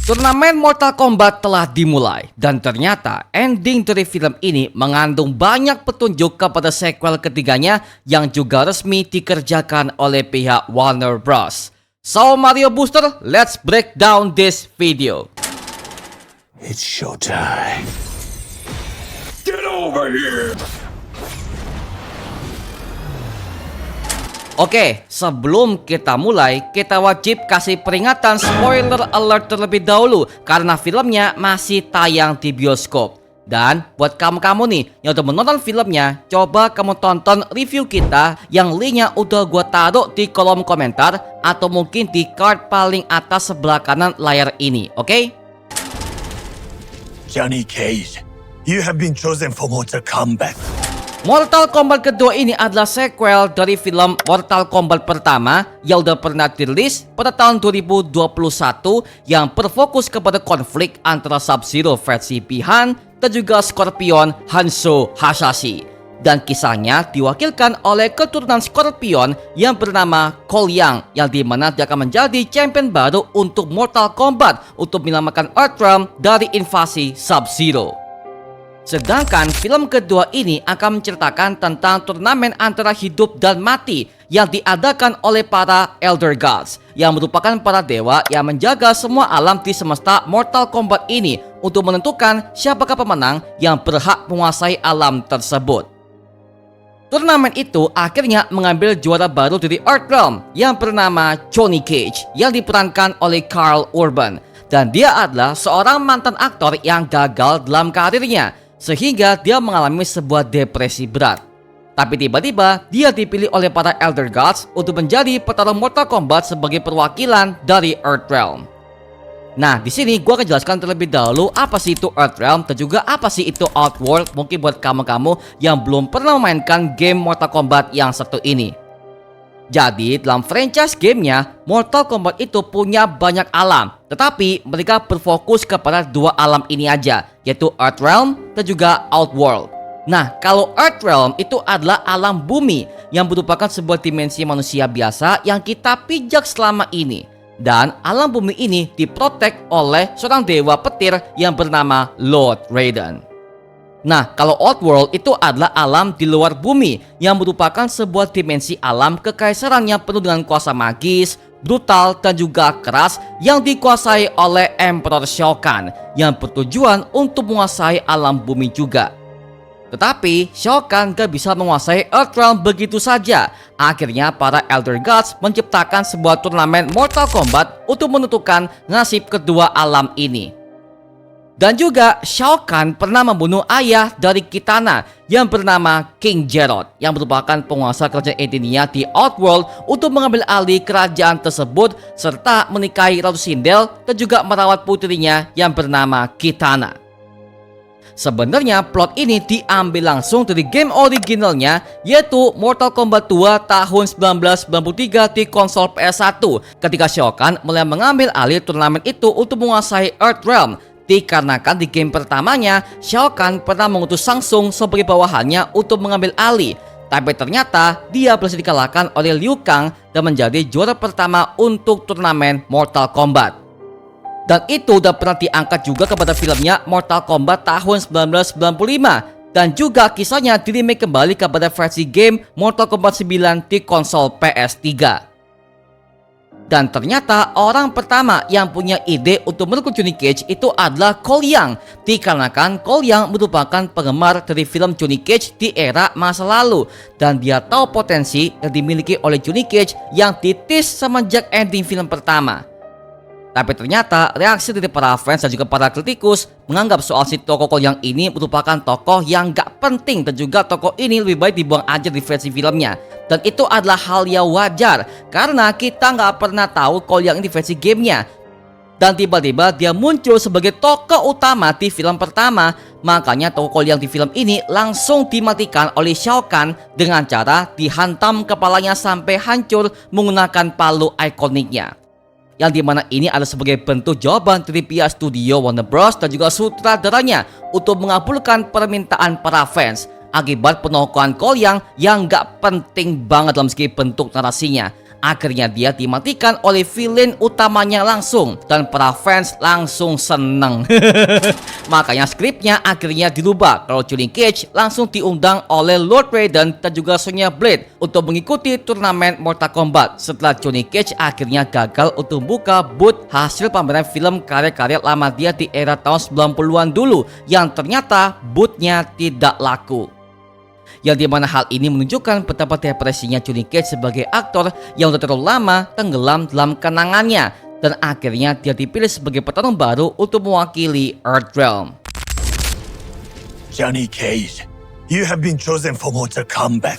Turnamen Mortal Kombat telah dimulai dan ternyata ending dari film ini mengandung banyak petunjuk kepada sequel ketiganya yang juga resmi dikerjakan oleh pihak Warner Bros. So Mario Booster, let's break down this video. It's showtime. Get over here! Oke, sebelum kita mulai, kita wajib kasih peringatan spoiler alert terlebih dahulu karena filmnya masih tayang di bioskop. Dan buat kamu-kamu nih yang udah menonton filmnya, coba kamu tonton review kita yang linknya udah gua taruh di kolom komentar atau mungkin di card paling atas sebelah kanan layar ini, oke? Johnny Cage, you have been chosen for Mortal Kombat. Mortal Kombat kedua ini adalah sequel dari film Mortal Kombat pertama yang udah pernah dirilis pada tahun 2021 yang berfokus kepada konflik antara Sub-Zero versi Bi-Han dan juga Scorpion Hanzo Hasashi. Dan kisahnya diwakilkan oleh keturunan Scorpion yang bernama Cole Young yang dimana dia akan menjadi champion baru untuk Mortal Kombat untuk menyelamatkan Earthrealm dari invasi Sub-Zero. Sedangkan film kedua ini akan menceritakan tentang turnamen antara hidup dan mati yang diadakan oleh para Elder Gods yang merupakan para dewa yang menjaga semua alam di semesta Mortal Kombat ini untuk menentukan siapakah pemenang yang berhak menguasai alam tersebut. Turnamen itu akhirnya mengambil juara baru dari Earthrealm yang bernama Johnny Cage yang diperankan oleh Karl Urban, dan dia adalah seorang mantan aktor yang gagal dalam karirnya sehingga dia mengalami sebuah depresi berat. Tapi tiba-tiba dia dipilih oleh para Elder Gods untuk menjadi petarung Mortal Kombat sebagai perwakilan dari Earthrealm. Nah, di sini gua akan jelaskan terlebih dahulu apa sih itu Earthrealm dan juga apa sih itu Outworld mungkin buat kamu-kamu yang belum pernah memainkan game Mortal Kombat yang satu ini. Jadi dalam franchise gamenya, Mortal Kombat itu punya banyak alam, tetapi mereka berfokus kepada dua alam ini aja, yaitu Earthrealm dan juga Outworld. Nah, kalau Earthrealm itu adalah alam bumi yang merupakan sebuah dimensi manusia biasa yang kita pijak selama ini. Dan alam bumi ini diprotek oleh seorang dewa petir yang bernama Lord Raiden. Nah, kalau Outworld itu adalah alam di luar bumi yang merupakan sebuah dimensi alam kekaisaran yang penuh dengan kuasa magis, brutal, dan juga keras yang dikuasai oleh Emperor Shao Kahn yang bertujuan untuk menguasai alam bumi juga. Tetapi Shao Kahn gak bisa menguasai Earthrealm begitu saja. Akhirnya para Elder Gods menciptakan sebuah turnamen Mortal Kombat untuk menentukan nasib kedua alam ini. Dan juga Shao Kahn pernah membunuh ayah dari Kitana yang bernama King Jerrod yang merupakan penguasa kerajaan Edenia di Outworld untuk mengambil alih kerajaan tersebut serta menikahi Ratu Sindel dan juga merawat putrinya yang bernama Kitana. Sebenarnya plot ini diambil langsung dari game originalnya yaitu Mortal Kombat 2 tahun 1993 di konsol PS1 ketika Shao Kahn mulai mengambil alih turnamen itu untuk menguasai Earthrealm. Dikarenakan di game pertamanya, Shao Kahn pernah mengutus Shang Tsung sebagai bawahannya untuk mengambil alih. Tapi ternyata dia berhasil dikalahkan oleh Liu Kang dan menjadi juara pertama untuk turnamen Mortal Kombat. Dan itu udah pernah diangkat juga kepada filmnya Mortal Kombat tahun 1995. Dan juga kisahnya di-remake kembali kepada versi game Mortal Kombat 9 di konsol PS3. Dan ternyata orang pertama yang punya ide untuk merekrut Johnny Cage itu adalah Cole Young. Dikarenakan Cole Young merupakan penggemar dari film Johnny Cage di era masa lalu. Dan dia tahu potensi yang dimiliki oleh Johnny Cage yang titis semenjak ending film pertama. Tapi ternyata reaksi dari para fans dan juga para kritikus menganggap soal si tokoh Cole Young ini merupakan tokoh yang gak penting dan juga tokoh ini lebih baik dibuang aja di versi filmnya. Dan itu adalah hal yang wajar karena kita gak pernah tahu Cole Young ini di versi gamenya. Dan tiba-tiba dia muncul sebagai tokoh utama di film pertama. Makanya tokoh Cole Young di film ini langsung dimatikan oleh Shao Kahn dengan cara dihantam kepalanya sampai hancur menggunakan palu ikoniknya. Yang dimana ini adalah sebagai bentuk jawaban dari pihak studio Warner Bros dan juga sutradaranya untuk mengabulkan permintaan para fans akibat penokohan Cole Young yang gak penting banget dalam segi bentuk narasinya. Akhirnya dia dimatikan oleh villain utamanya langsung, dan para fans langsung seneng. Makanya skripnya akhirnya dirubah kalau Johnny Cage langsung diundang oleh Lord Raiden dan juga Sonya Blade untuk mengikuti turnamen Mortal Kombat setelah Johnny Cage akhirnya gagal untuk buka booth hasil pameran film karya-karya lama dia di era tahun 90-an dulu yang ternyata boothnya tidak laku. Yang dimana hal ini menunjukkan betapa depresinya Johnny Cage sebagai aktor yang sudah terlalu lama tenggelam dalam kenangannya, dan akhirnya dia dipilih sebagai petarung baru untuk mewakili Earthrealm. Johnny Cage, you have been chosen for Mortal Kombat.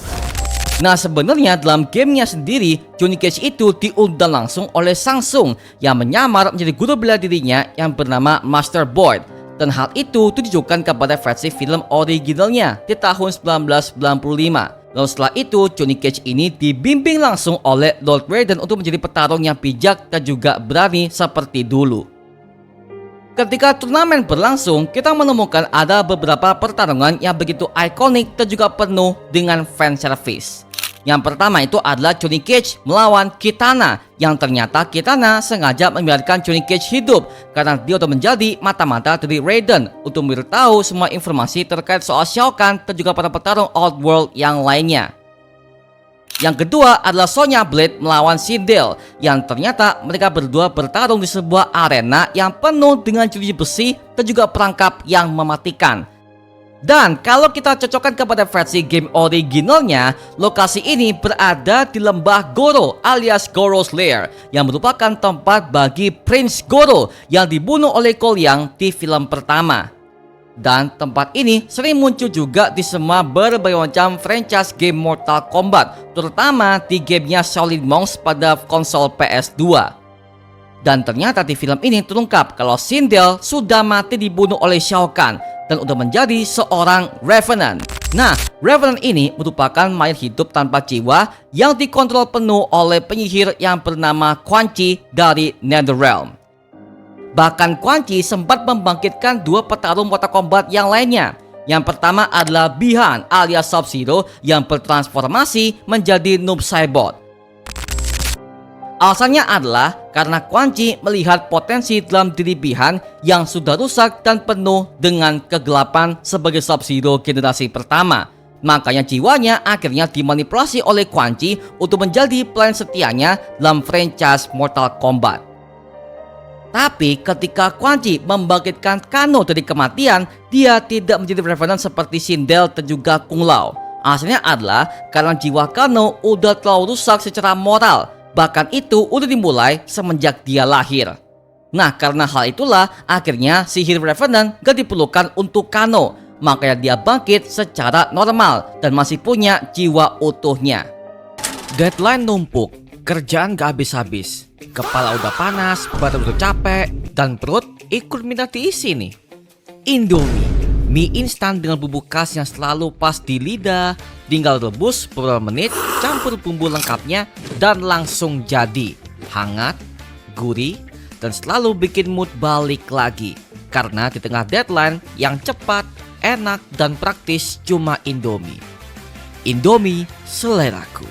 Nah, sebenarnya dalam gamenya sendiri, Johnny Cage itu diundang langsung oleh Samsung yang menyamar menjadi guru bela dirinya yang bernama Master Boyd. Dan hal itu ditujukan kepada versi film originalnya di tahun 1995. Lalu setelah itu, Johnny Cage ini dibimbing langsung oleh Lord Raiden untuk menjadi petarung yang bijak dan juga berani seperti dulu. Ketika turnamen berlangsung, kita menemukan ada beberapa pertarungan yang begitu ikonik dan juga penuh dengan fan service. Yang pertama itu adalah Johnny Cage melawan Kitana, yang ternyata Kitana sengaja membiarkan Johnny Cage hidup karena dia sudah menjadi mata-mata dari Raiden untuk memberitahu semua informasi terkait soal Shao Kahn dan juga para petarung Outworld yang lainnya. Yang kedua adalah Sonya Blade melawan Sindel, yang ternyata mereka berdua bertarung di sebuah arena yang penuh dengan jeruji besi dan juga perangkap yang mematikan. Dan kalau kita cocokkan kepada versi game originalnya, lokasi ini berada di lembah Goro alias Goro's Lair, yang merupakan tempat bagi Prince Goro yang dibunuh oleh Cole Young di film pertama. Dan tempat ini sering muncul juga di semua berbagai macam franchise game Mortal Kombat, terutama di gamenya Shaolin Monks pada konsol PS2. Dan ternyata di film ini terungkap kalau Sindel sudah mati dibunuh oleh Shao Kahn dan udah menjadi seorang Revenant. Nah, Revenant ini merupakan mayat hidup tanpa jiwa yang dikontrol penuh oleh penyihir yang bernama Quan Chi dari Netherrealm. Bahkan Quan Chi sempat membangkitkan dua petarung Mortal Kombat yang lainnya. Yang pertama adalah Bi-Han alias Sub-Zero yang bertransformasi menjadi Noob Saibot. Alasannya adalah karena Quan Chi melihat potensi dalam diri Bi-Han yang sudah rusak dan penuh dengan kegelapan sebagai Sub-Zero generasi pertama. Makanya jiwanya akhirnya dimanipulasi oleh Quan Chi untuk menjadi pelayan setianya dalam franchise Mortal Kombat. Tapi ketika Quan Chi membangkitkan Kano dari kematian, dia tidak menjadi Revenant seperti Sindel dan juga Kung Lao. Alasannya adalah karena jiwa Kano udah terlalu rusak secara moral. Bahkan itu udah dimulai semenjak dia lahir. Nah, karena hal itulah akhirnya sihir Revenant gak diperlukan untuk Kano. Makanya dia bangkit secara normal dan masih punya jiwa utuhnya. Deadline numpuk, kerjaan gak habis-habis. Kepala udah panas, badan udah capek, dan perut ikut minta diisi nih. Indomie, mie instan dengan bumbu khas yang selalu pas di lidah. Tinggal rebus beberapa menit, campur bumbu lengkapnya, dan langsung jadi. Hangat, gurih, dan selalu bikin mood balik lagi. Karena di tengah deadline yang cepat, enak, dan praktis cuma Indomie. Indomie seleraku.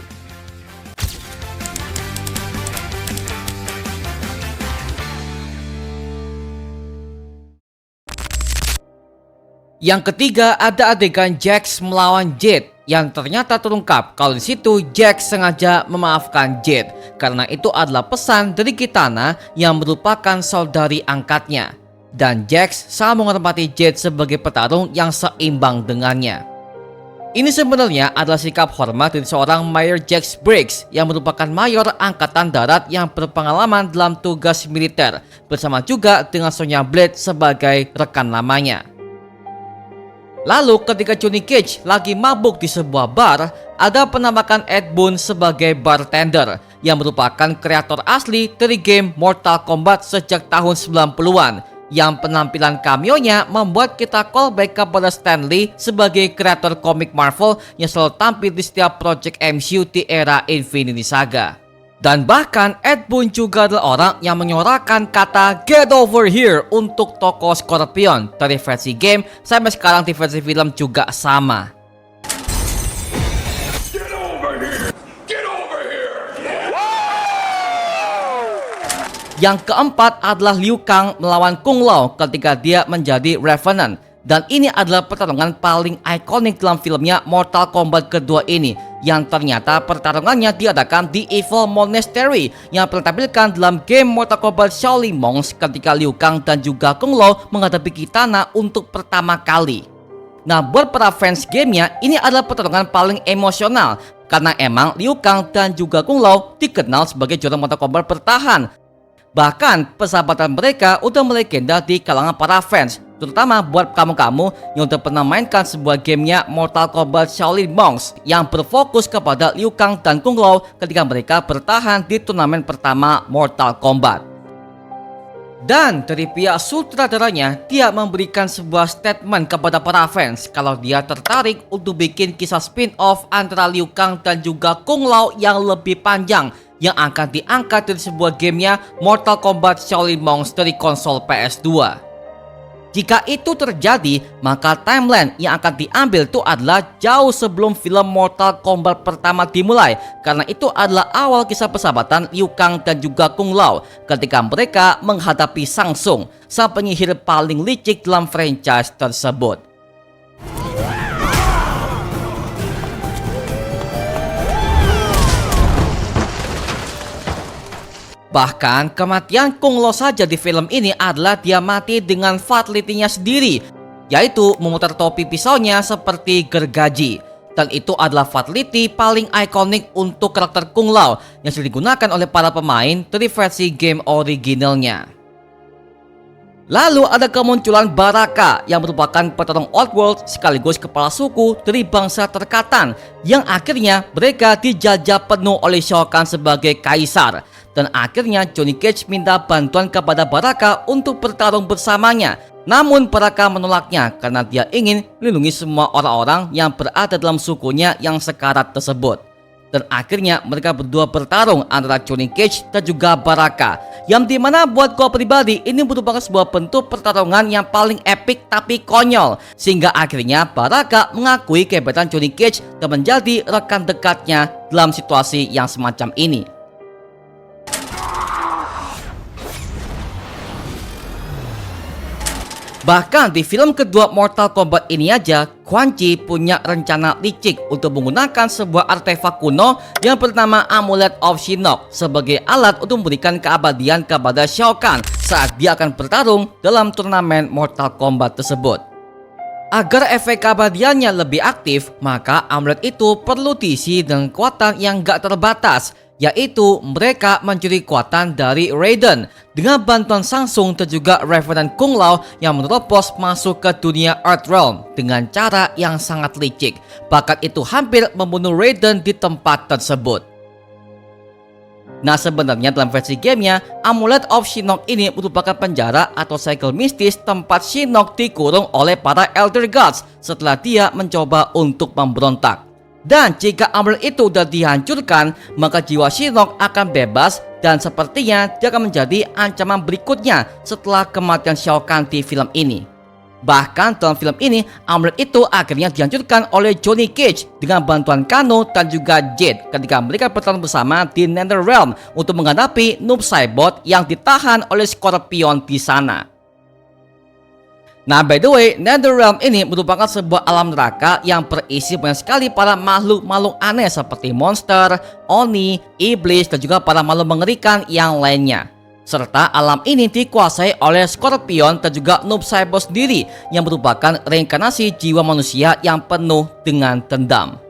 Yang ketiga ada adegan Jax melawan Jade, yang ternyata terungkap kalau di situ Jax sengaja memaafkan Jade karena itu adalah pesan dari Kitana yang merupakan saudari angkatnya. Dan Jax sangat menghormati Jade sebagai petarung yang seimbang dengannya. Ini sebenarnya adalah sikap hormat dari seorang Mayor Jax Briggs yang merupakan mayor angkatan darat yang berpengalaman dalam tugas militer, bersama juga dengan Sonya Blade sebagai rekan lamanya. Lalu ketika Johnny Cage lagi mabuk di sebuah bar, ada penampakan Ed Boon sebagai bartender yang merupakan kreator asli dari game Mortal Kombat sejak tahun 90-an. Yang penampilan cameo-nya membuat kita callback kepada Stan Lee sebagai kreator komik Marvel yang selalu tampil di setiap project MCU di era Infinity Saga. Dan bahkan Ed Boon juga adalah orang yang menyuarakan kata "Get over here" untuk tokoh Scorpion dari versi game sampai sekarang di versi film juga sama. Get over here! Get over here! What? Yang keempat adalah Liu Kang melawan Kung Lao ketika dia menjadi Revenant. Dan ini adalah pertarungan paling ikonik dalam filmnya Mortal Kombat kedua ini, yang ternyata pertarungannya diadakan di Evil Monastery yang pernah ditampilkan dalam game Mortal Kombat Shaolin Monks ketika Liu Kang dan juga Kung Lao menghadapi Kitana untuk pertama kali. Nah, buat para fans gamenya, ini adalah pertarungan paling emosional karena emang Liu Kang dan juga Kung Lao dikenal sebagai juara Mortal Kombat bertahan. Bahkan persahabatan mereka udah melegenda di kalangan para fans, terutama buat kamu-kamu yang udah pernah mainkan sebuah gamenya Mortal Kombat Shaolin Monks yang berfokus kepada Liu Kang dan Kung Lao ketika mereka bertahan di turnamen pertama Mortal Kombat. Dan dari pihak sutradaranya, dia memberikan sebuah statement kepada para fans kalau dia tertarik untuk bikin kisah spin-off antara Liu Kang dan juga Kung Lao yang lebih panjang yang akan diangkat dari sebuah gamenya Mortal Kombat Shaolin Monks dari konsol PS2. Jika itu terjadi, maka timeline yang akan diambil itu adalah jauh sebelum film Mortal Kombat pertama dimulai, karena itu adalah awal kisah persahabatan Liu Kang dan juga Kung Lao ketika mereka menghadapi Shang Tsung, sang penyihir paling licik dalam franchise tersebut. Bahkan kematian Kung Lao saja di film ini adalah dia mati dengan fatality-nya sendiri, yaitu memutar topi pisaunya seperti gergaji. Dan itu adalah fatality paling ikonik untuk karakter Kung Lao yang sering digunakan oleh para pemain dari versi game originalnya. Lalu ada kemunculan Baraka yang merupakan petarung Outworld sekaligus kepala suku dari bangsa Terkatan yang akhirnya mereka dijajah penuh oleh Shao Kahn sebagai kaisar. Dan akhirnya Johnny Cage minta bantuan kepada Baraka untuk bertarung bersamanya. Namun Baraka menolaknya karena dia ingin melindungi semua orang-orang yang berada dalam sukunya yang sekarat tersebut. Dan akhirnya mereka berdua bertarung antara Johnny Cage dan juga Baraka, yang dimana buat gua pribadi ini merupakan sebuah bentuk pertarungan yang paling epik tapi konyol, sehingga akhirnya Baraka mengakui kehebatan Johnny Cage dan menjadi rekan dekatnya dalam situasi yang semacam ini. Bahkan di film kedua Mortal Kombat ini aja, Quan Chi punya rencana licik untuk menggunakan sebuah artefak kuno yang bernama Amulet of Shinnok sebagai alat untuk memberikan keabadian kepada Shao Kahn saat dia akan bertarung dalam turnamen Mortal Kombat tersebut. Agar efek keabadiannya lebih aktif, maka amulet itu perlu diisi dengan kekuatan yang gak terbatas, yaitu mereka mencuri kekuatan dari Raiden dengan bantuan Shang Tsung dan juga Revenant Kung Lao yang menerobos masuk ke dunia Earthrealm dengan cara yang sangat licik. Bahkan itu hampir membunuh Raiden di tempat tersebut. Nah, sebenarnya dalam versi gamenya, Amulet of Shinnok ini merupakan penjara atau cycle mistis tempat Shinnok dikurung oleh para Elder Gods setelah dia mencoba untuk memberontak. Dan jika amulet itu sudah dihancurkan, maka jiwa Shinnok akan bebas dan sepertinya dia akan menjadi ancaman berikutnya setelah kematian Shao Kahn di film ini. Bahkan dalam film ini, amulet itu akhirnya dihancurkan oleh Johnny Cage dengan bantuan Kano dan juga Jade ketika mereka bertarung bersama di Netherrealm untuk menghadapi Noob Saibot yang ditahan oleh Scorpion di sana. Nah, by the way, Netherrealm ini merupakan sebuah alam neraka yang berisi banyak sekali para makhluk-makhluk aneh seperti monster, oni, iblis, dan juga para makhluk mengerikan yang lainnya. Serta alam ini dikuasai oleh Scorpion dan juga Noob Saibot sendiri yang merupakan reinkarnasi jiwa manusia yang penuh dengan dendam.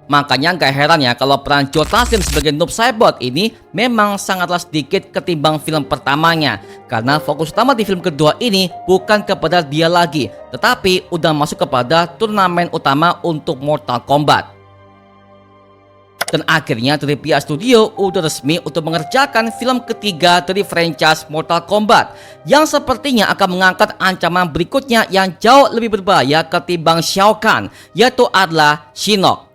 Makanya gak heran ya kalau peran Joe Taslim sebagai Noob Saibot ini memang sangatlah sedikit ketimbang film pertamanya, karena fokus utama di film kedua ini bukan kepada dia lagi, tetapi udah masuk kepada turnamen utama untuk Mortal Kombat. Dan akhirnya dari pihak studio udah resmi untuk mengerjakan film ketiga dari franchise Mortal Kombat yang sepertinya akan mengangkat ancaman berikutnya yang jauh lebih berbahaya ketimbang Shao Kahn, yaitu adalah Shinnok.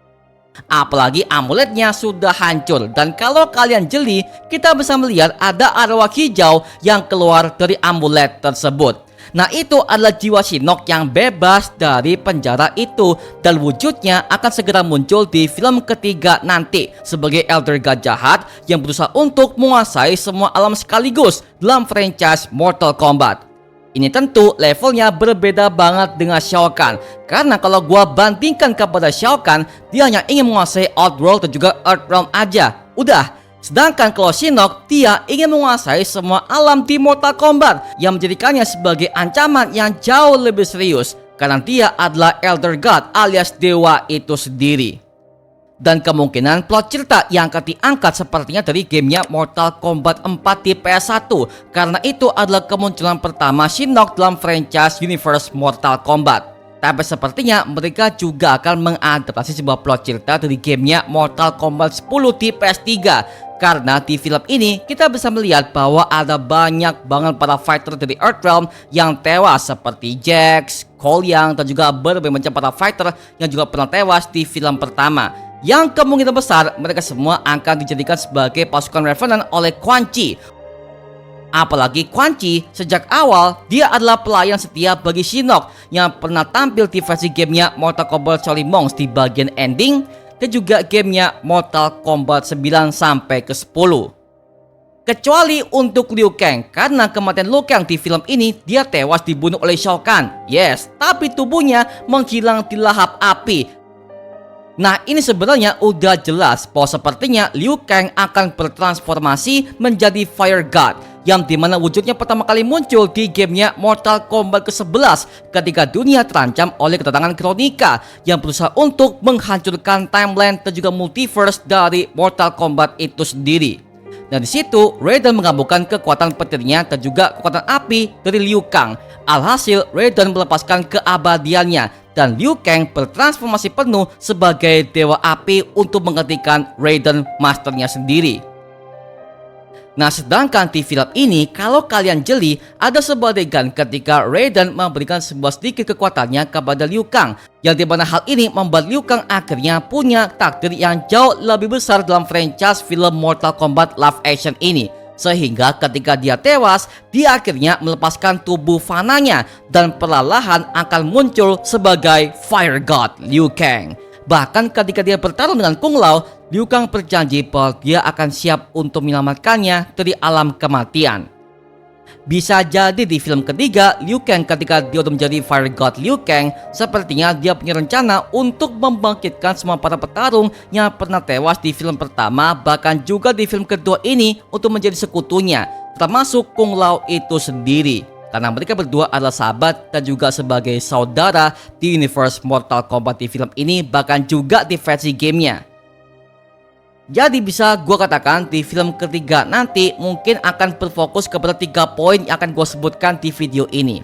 Apalagi amuletnya sudah hancur, dan kalau kalian jeli, kita bisa melihat ada arwah hijau yang keluar dari amulet tersebut. Nah, itu adalah jiwa Shinnok yang bebas dari penjara itu, dan wujudnya akan segera muncul di film ketiga nanti sebagai Elder God jahat yang berusaha untuk menguasai semua alam sekaligus dalam franchise Mortal Kombat. Ini tentu levelnya berbeda banget dengan Shao Kahn, karena kalau gua bandingkan kepada Shao Kahn, dia hanya ingin menguasai Outworld dan juga Earthrealm aja, udah. Sedangkan kalau Shinnok, dia ingin menguasai semua alam di Mortal Kombat yang menjadikannya sebagai ancaman yang jauh lebih serius, karena dia adalah Elder God alias dewa itu sendiri. Dan kemungkinan plot cerita yang akan diangkat sepertinya dari gamenya Mortal Kombat 4 di PS1, karena itu adalah kemunculan pertama Shinnok dalam franchise universe Mortal Kombat. Tapi sepertinya mereka juga akan mengadaptasi sebuah plot cerita dari gamenya Mortal Kombat 10 di PS3. Karena di film ini kita bisa melihat bahwa ada banyak banget para fighter dari Earthrealm yang tewas, seperti Jax, Cole Young, dan juga berbagai macam para fighter yang juga pernah tewas di film pertama. Yang kemungkinan besar mereka semua akan dijadikan sebagai pasukan Revenant oleh Quan Chi. Apalagi Quan Chi sejak awal dia adalah pelayan setia bagi Shinnok yang pernah tampil di versi gamenya Mortal Kombat Shaolin Monks di bagian ending, dan juga gamenya Mortal Kombat 9 sampai ke 10. Kecuali untuk Liu Kang, karena kematian Liu Kang di film ini dia tewas dibunuh oleh Shao Kahn. Yes, tapi tubuhnya menghilang di lahap api. Nah, ini sebenarnya udah jelas bahwa sepertinya Liu Kang akan bertransformasi menjadi Fire God, yang dimana wujudnya pertama kali muncul di gamenya Mortal Kombat ke-11 ketika dunia terancam oleh kedatangan Kronika yang berusaha untuk menghancurkan timeline dan juga multiverse dari Mortal Kombat itu sendiri. Dan di situ Raiden menggabungkan kekuatan petirnya dan juga kekuatan api dari Liu Kang. Alhasil Raiden melepaskan keabadiannya dan Liu Kang bertransformasi penuh sebagai dewa api untuk menggantikan Raiden masternya sendiri. Nah, sedangkan di film ini, kalau kalian jeli, ada sebuah adegan ketika Raiden memberikan sebuah sedikit kekuatannya kepada Liu Kang, yang dimana hal ini membuat Liu Kang akhirnya punya takdir yang jauh lebih besar dalam franchise film Mortal Kombat live action ini. Sehingga ketika dia tewas, dia akhirnya melepaskan tubuh fananya dan perlahan akan muncul sebagai Fire God Liu Kang. Bahkan ketika dia bertarung dengan Kung Lao, Liu Kang berjanji bahwa dia akan siap untuk menyelamatkannya dari alam kematian. Bisa jadi di film ketiga, Liu Kang ketika dia udah menjadi Fire God Liu Kang, sepertinya dia punya rencana untuk membangkitkan semua para petarung yang pernah tewas di film pertama, bahkan juga di film kedua ini untuk menjadi sekutunya, termasuk Kung Lao itu sendiri. Karena mereka berdua adalah sahabat dan juga sebagai saudara di universe Mortal Kombat di film ini, bahkan juga di versi gamenya. Jadi bisa gue katakan di film ketiga nanti mungkin akan berfokus kepada 3 poin yang akan gue sebutkan di video ini.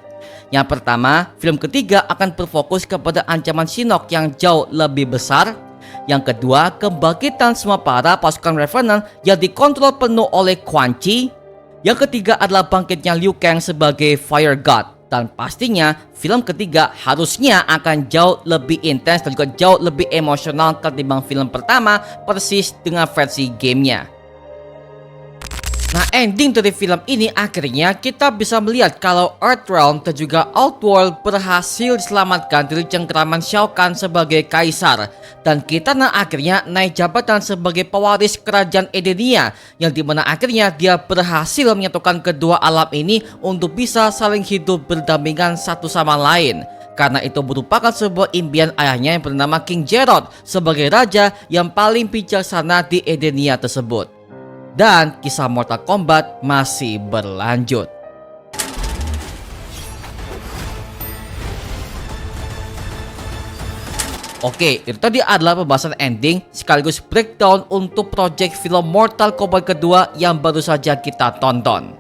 Yang pertama, film ketiga akan berfokus kepada ancaman Shinnok yang jauh lebih besar. Yang kedua, kebangkitan semua para pasukan Revenant yang dikontrol penuh oleh Quan Chi. Yang ketiga adalah bangkitnya Liu Kang sebagai Fire God. Dan pastinya film ketiga harusnya akan jauh lebih intens dan juga jauh lebih emosional ketimbang film pertama persis dengan versi gamenya. Nah, ending dari film ini akhirnya kita bisa melihat kalau Earthrealm dan juga Outworld berhasil diselamatkan dari cengkeraman Shao Kahn sebagai kaisar. Dan kita akhirnya naik jabatan sebagai pewaris kerajaan Edenia, yang dimana akhirnya dia berhasil menyatukan kedua alam ini untuk bisa saling hidup berdampingan satu sama lain. Karena itu merupakan sebuah impian ayahnya yang bernama King Jerrod sebagai raja yang paling bijaksana di Edenia tersebut. Dan kisah Mortal Kombat masih berlanjut. Oke, itu tadi adalah pembahasan ending sekaligus breakdown untuk project film Mortal Kombat kedua yang baru saja kita tonton.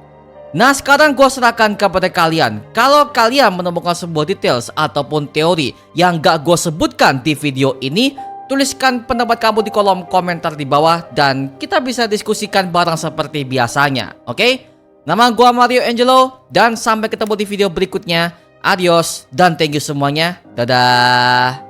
Nah, sekarang gue serahkan kepada kalian. Kalau kalian menemukan sebuah details ataupun teori yang gak gue sebutkan di video ini, tuliskan pendapat kamu di kolom komentar di bawah dan kita bisa diskusikan bareng seperti biasanya. Oke? Nama gue Mario Angelo dan sampai ketemu di video berikutnya. Adios dan thank you semuanya. Dadah.